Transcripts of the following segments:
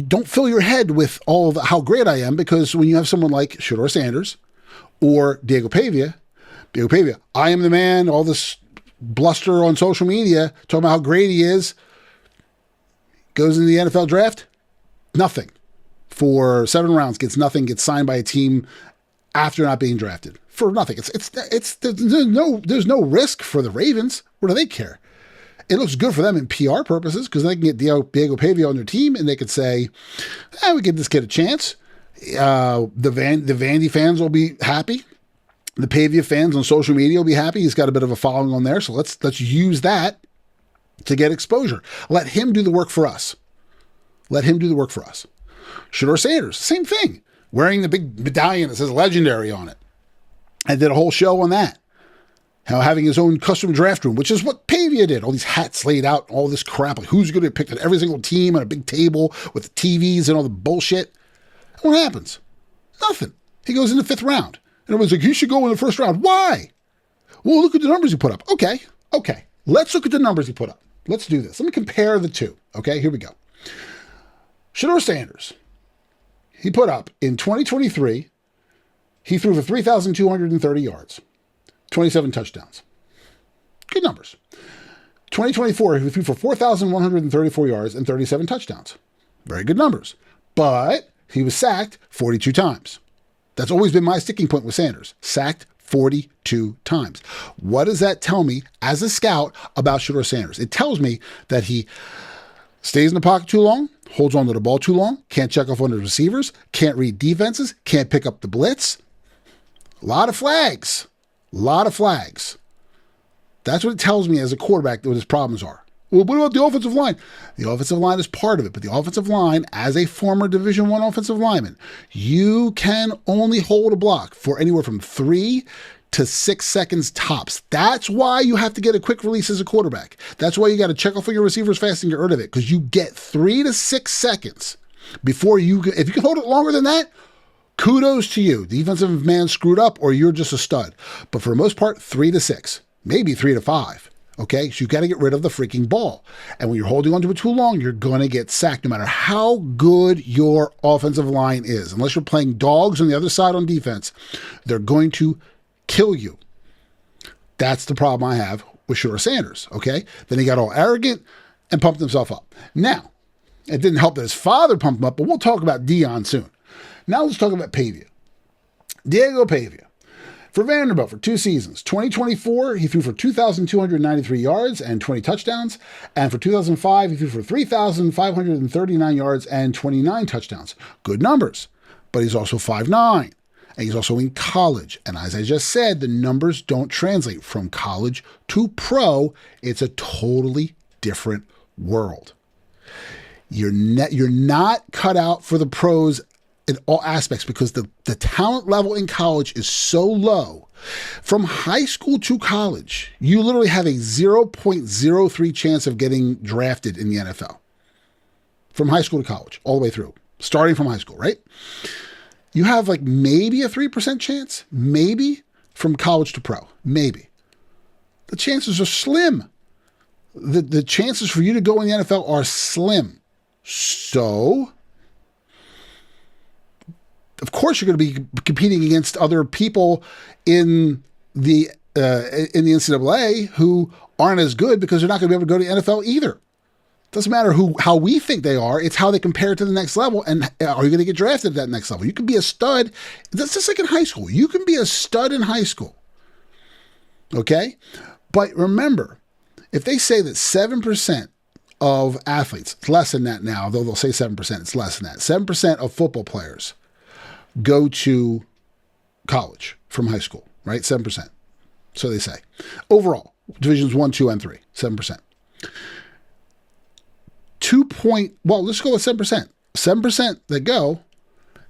don't fill your head with all of how great I am, because when you have someone like Shadeur Sanders or Diego Pavia, I am the man, all this bluster on social media talking about how great he is, goes into the NFL draft, nothing. For 7 rounds, gets nothing, gets signed by a team after not being drafted. For nothing. There's no risk for the Ravens. What do they care? It looks good for them in PR purposes, because they can get Diego Pavia on their team and they could say, we give this kid a chance. The Vandy fans will be happy. The Pavia fans on social media will be happy. He's got a bit of a following on there, so let's use that to get exposure. Let him do the work for us. Shadeur Sanders, same thing. Wearing the big medallion that says legendary on it. I did a whole show on that. How having his own custom draft room, which is what Pavia did. All these hats laid out, all this crap. Like who's going to pick at every single team on a big table with the TVs and all the bullshit. And what happens? Nothing. He goes in the 5th round. And everyone's like, you should go in the 1st round. Why? Well, look at the numbers he put up. Okay. Let's look at the numbers he put up. Let's do this. Let me compare the two. Okay, here we go. Shadeur Sanders. He put up in 2023, he threw for 3,230 yards, 27 touchdowns. Good numbers. 2024, he threw for 4,134 yards and 37 touchdowns. Very good numbers. But he was sacked 42 times. That's always been my sticking point with Sanders. Sacked 42 times. What does that tell me as a scout about Shadeur Sanders? It tells me that he stays in the pocket too long, holds on to the ball too long, can't check off on the receivers, can't read defenses, can't pick up the blitz. A lot of flags. That's what it tells me as a quarterback what his problems are. Well, what about the offensive line? The offensive line is part of it, but the offensive line, as a former Division I offensive lineman, you can only hold a block for anywhere from 3 to 6 seconds tops. That's why you have to get a quick release as a quarterback. That's why you got to check off on your receivers fast and get rid of it, because you get 3 to 6 seconds before if you can hold it longer than that, kudos to you. The defensive man screwed up or you're just a stud. But for the most part, 3 to 6, maybe 3 to 5. Okay, so you got to get rid of the freaking ball. And when you're holding onto it too long, you're going to get sacked no matter how good your offensive line is. Unless you're playing dogs on the other side on defense, they're going to kill you. That's the problem I have with Shadeur Sanders, okay? Then he got all arrogant and pumped himself up. Now, it didn't help that his father pumped him up, but we'll talk about Dion soon. Now let's talk about Pavia. Diego Pavia. For Vanderbilt for 2 seasons. 2024, he threw for 2,293 yards and 20 touchdowns. And for 2005, he threw for 3,539 yards and 29 touchdowns. Good numbers. But he's also 5'9". And he's also in college. And as I just said, the numbers don't translate from college to pro. It's a totally different world. You're not cut out for the pros in all aspects, because the talent level in college is so low. From high school to college, you literally have a 0.03 chance of getting drafted in the NFL. From high school to college, all the way through. Starting from high school, right? You have like maybe a 3% chance, maybe, from college to pro. Maybe. The chances are slim. The chances for you to go in the NFL are slim. So, of course, you're going to be competing against other people in the NCAA who aren't as good, because they're not going to be able to go to the NFL either. Doesn't matter how we think they are. It's how they compare to the next level. And are you going to get drafted at that next level? You can be a stud. That's just like in high school. You can be a stud in high school. Okay? But remember, if they say that 7% of athletes, it's less than that now, though they'll say 7%, it's less than that. 7% of football players go to college from high school, right? 7%. So they say. Overall, divisions 1, 2, and 3, 7%. Let's go with 7%. 7% that go,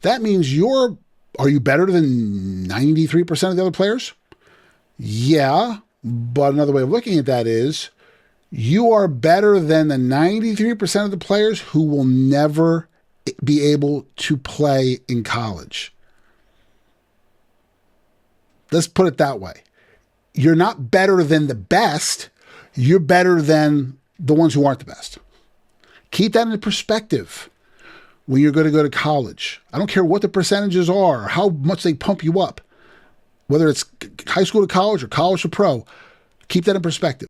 that means are you better than 93% of the other players? Yeah, but another way of looking at that is you are better than the 93% of the players who will never be able to play in college. Let's put it that way. You're not better than the best. You're better than the ones who aren't the best. Keep that in perspective. when you're going to go to college. I don't care what the percentages are, or how much they pump you up, whether it's high school to college or college to pro. Keep that in perspective.